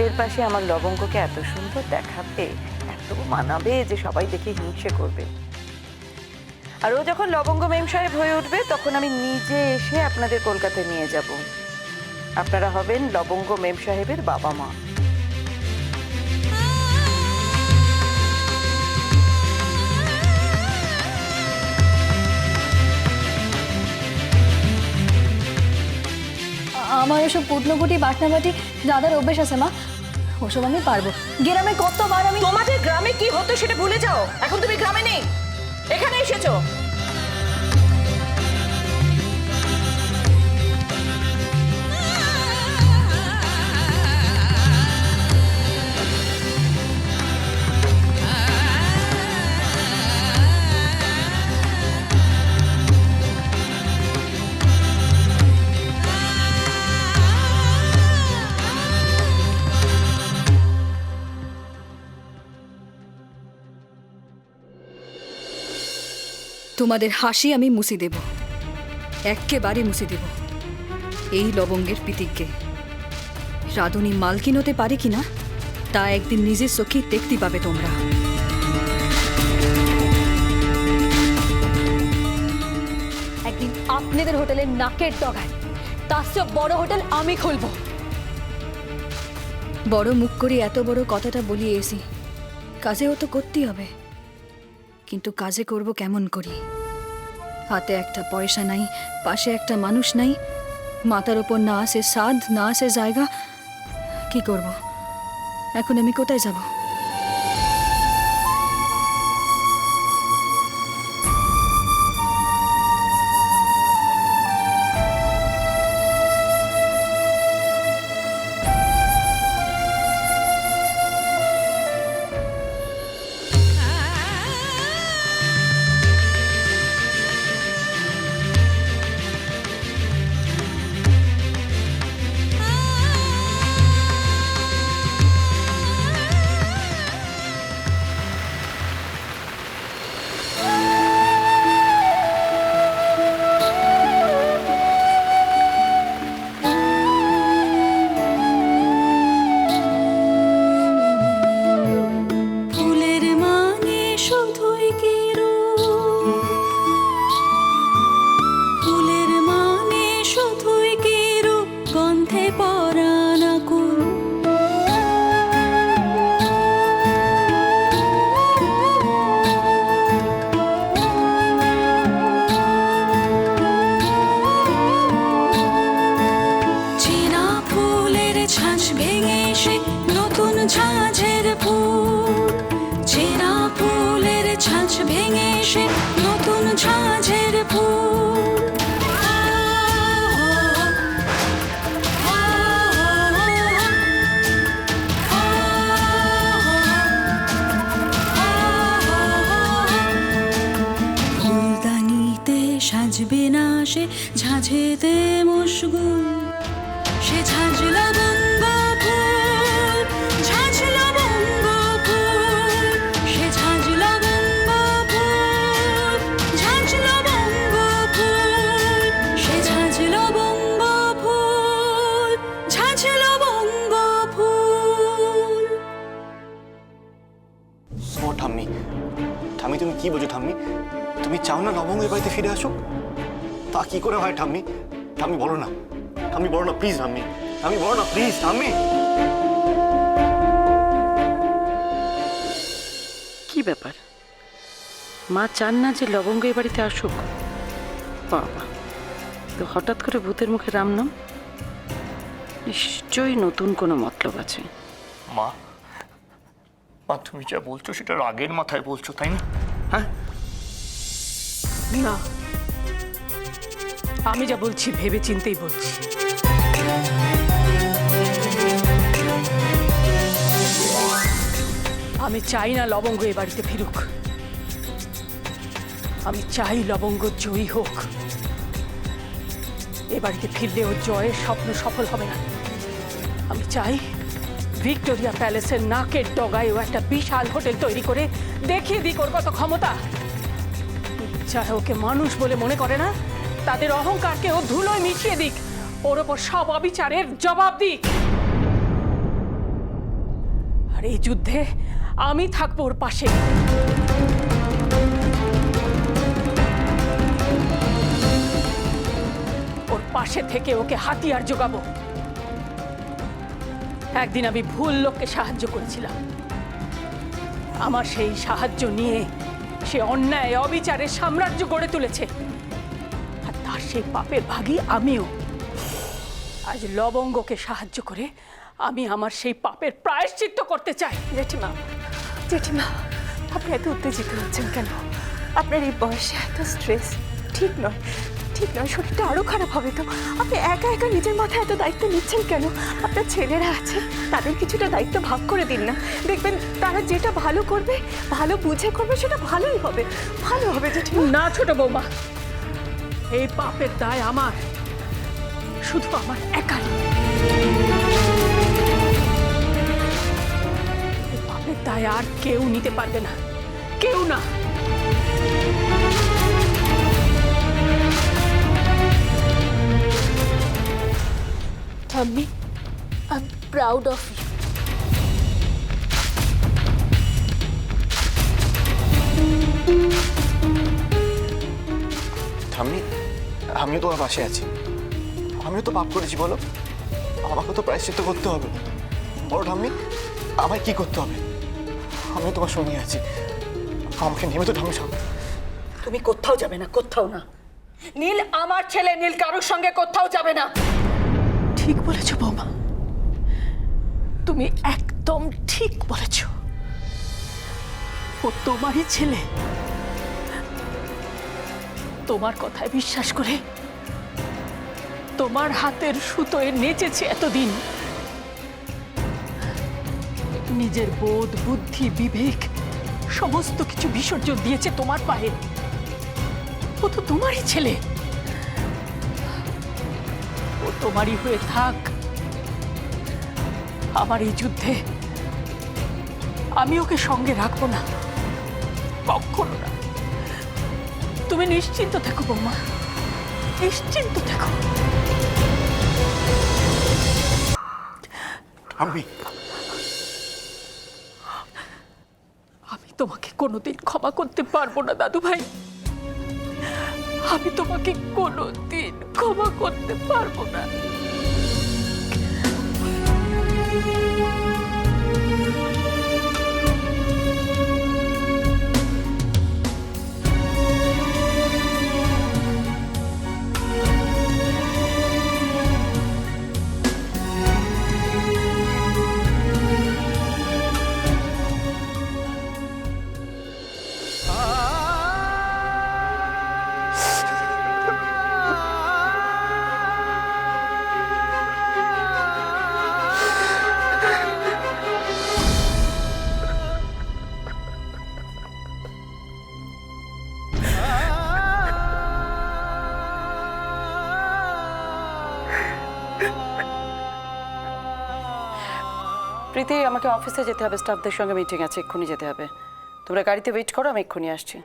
ফুলের পাশে আমার লবঙ্গকে এত সুন্দর দেখাবে, এত মানাবে যে সবাই দেখে হিংসে করবে। আর ও যখন লবঙ্গ মেম সাহেব হয়ে উঠবে তখন আমি নিজে এসে আপনাদের কলকাতায় নিয়ে যাব। আপনারা হবেন লবঙ্গ মেম সাহেবের বাবা মা। আমার ওসব কুটনোকুটি বাটনাবাটি দাদার অভ্যেস আছে মা, ওসব আমি পারবো। গ্রামে কতবার আমি। তোমাদের গ্রামে কি হতো সেটা ভুলে যাও, এখন তুমি গ্রামে নেই, এখানে এসেছো। তোমাদের হাসি আমি মুছে দেব, একেবারে মুছে দেব। এই লবঙ্গের পিতিককে রাধুনি মালকিন হতে পারে কিনা তা একদিন নিজের চোখে দেখতে পাবে তোমরা। একদিন আপনাদের হোটেলের নাকের ডগায় তার চেয়ে বড় হোটেল আমি খুলবো। বড় মুখ করে এত বড় কথাটা বলিয়ে এসি, কাজেও তো করতেই হবে, কিন্তু কাজে করব কেমন করি? হাতে একটা পয়সা নাই, পাশে একটা মানুষ নাই, মাথার ওপর না আসে সাধ, না আসে জায়গা, কি করব? এখন আমি কোথায় যাব? সাজবে না সে ঝাঁঝেতে মশগুল, সে ঝাঁঝ লবঙ্গ ফুল, ঝাঁঝ লবঙ্গ ফুল, সে ঝাঁঝ লবঙ্গ ফুল, ঝাঁঝ লবঙ্গ ফুল, সে ঝাঁঝ লবঙ্গ ফুল, ঝাঁঝ লবঙ্গ ফুল। ও ঠাম্মি, ঠাম্মি তুমি কি বোঝো ঠাম্মি? তুমি চাও না লবঙ্গ এই বাড়িতে ফিরে আসুক? তা কি করে হয় ঠাম্মি? ঠাম্মি বলো না, ঠাম্মি বলো না প্লিজ, ঠাম্মি, ঠাম্মি বলো না প্লিজ, ঠাম্মি। কি ব্যাপার, মা চান না যে লবঙ্গ এই বাড়িতে আসুক? বাবা, তো হঠাৎ করে ভূতের মুখে রাম নাম, নিশ্চয়ই নতুন কোনো মতলব আছে। মা, মা তুমি যা বলছো সেটা রাগের মাথায় বলছো, তাই না? হ্যাঁ, না, আমি যা বলছি ভেবে চিন্তেই বলছি। আমি চাই না লবঙ্গ এ বাড়িতে ফিরুক, আমি চাই লবঙ্গ জয়ী হোক। এ বাড়িতে ফিরলে ও জয়ের স্বপ্ন সফল হবে না। আমি চাই ভিক্টোরিয়া প্যালেসের নাকের ডগায় ও একটা বিশাল হোটেল তৈরি করে দেখিয়ে দিক ওর কত ক্ষমতা। যারা ওকে মানুষ বলে মনে করে না তাদের অহংকারকে ও ধুলোয় মিশিয়ে দিক, ওর ওপর সব অবিচারের জবাব দিক। আর এই যুদ্ধে আমি থাকবো ওর পাশে। ওর পাশে থেকে ওকে হাতিয়ার জোগাবো। একদিন আমি ভুল লোককে সাহায্য করেছিলাম, আমার সেই সাহায্য নিয়ে সে অন্যায় অবিচারের সাম্রাজ্য গড়ে তুলেছে, আর তার সেই পাপের ভাগী আমিও। আজ লবঙ্গকে সাহায্য করে আমি আমার সেই পাপের প্রায়শ্চিত্ত করতে চাই। জেঠিমা, জেঠিমা, আপনি এত উত্তেজিত হচ্ছেন কেন? আপনার এই বয়সে এত স্ট্রেস ঠিক নয়, ঠিক নয়। শরীরটা আরো খারাপ হবে তো। আপনি একা একা নিজের মাথায় এত দায়িত্ব নিচ্ছেন কেন? আপনার ছেলেরা আছে, তাদের কিছুটা দায়িত্ব ভাগ করে দিন না। দেখবেন তারা যেটা ভালো করবে, ভালো বুঝে করবে, সেটা ভালোই হবে, ভালো হবে জেঠিমা। না ছোট বৌমা, এই পাপের দায় আমার, শুধু আমার একার। এই পাপের দায় আর কেউ নিতে পারবে না, কেউ না। ঠাম্মি, I am proud of you. ঠাম্মি, আমিও তোমার পাশে আছি। আমিও তো পাপ করেছি, বলো। আমাকে তো প্রায়শ্চিত্ত করতে হবে। বলো ঠাম্মি, আমায় কি করতে হবে? আমিও তোমার সঙ্গে আছি। আমাকে নেমে তো ঠাম্মি সামনে। তুমি কোথাও যাবে না, কোথাও না। নীল আমার ছেলে, নীল কারোর সঙ্গে কোথাও যাবে না। ঠিক বলেছ বৌমা, তুমি একদম ঠিক বলেছ। ও তোমারই ছেলে। তোমার কথায় বিশ্বাস করে তোমার হাতের সুতোয় নেচেছে এতদিন। নিজের বোধ, বুদ্ধি, বিবেক সমস্ত কিছু বিসর্জন দিয়েছে তোমার পায়ে। ও তো তোমারই ছেলে। ও তোমারই হয়ে থাক। আমার এই যুদ্ধে আমি ওকে সঙ্গে রাখবো না, কখনো না। তুমি নিশ্চিন্ত থেকো বৌমা, নিশ্চিন্ত থেকো। ঠাম্মি, আমি তোমাকে কোনোদিন ক্ষমা করতে পারবো না দাদু ভাই। আমি তোমাকে কোনোদিন ক্ষমা করতে পারবো না। প্রীতি, আমাকে অফিসে যেতে হবে, স্টাফদের সঙ্গে মিটিং আছে, এক্ষুনি যেতে হবে। তোমরা গাড়িতে ওয়েট করো, আমি এক্ষুনি আসছি।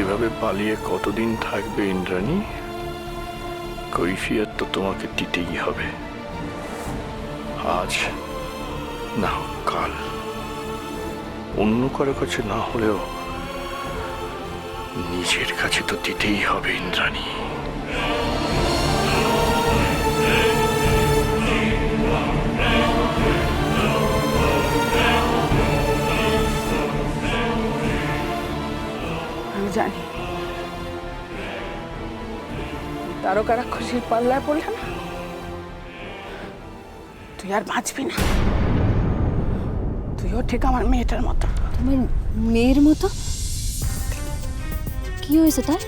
এভাবে পালিয়ে কতদিন থাকবে ইন্দ্রাণী? কৈফিয়ত তো তোমাকে দিতেই হবে, আজ না হোক কাল। অন্য কারো কাছে না হলেও নিজের কাছে তো দিতেই হবে ইন্দ্রাণী। আমি জানি তারকা রাক্ষসীর পাল্লায় পড়লে না, তুই আর বাঁচবি না। তুইও ঠিক আমার মেয়েটার মতো। তোমার মেয়ের মতো? কি হয়েছে তার?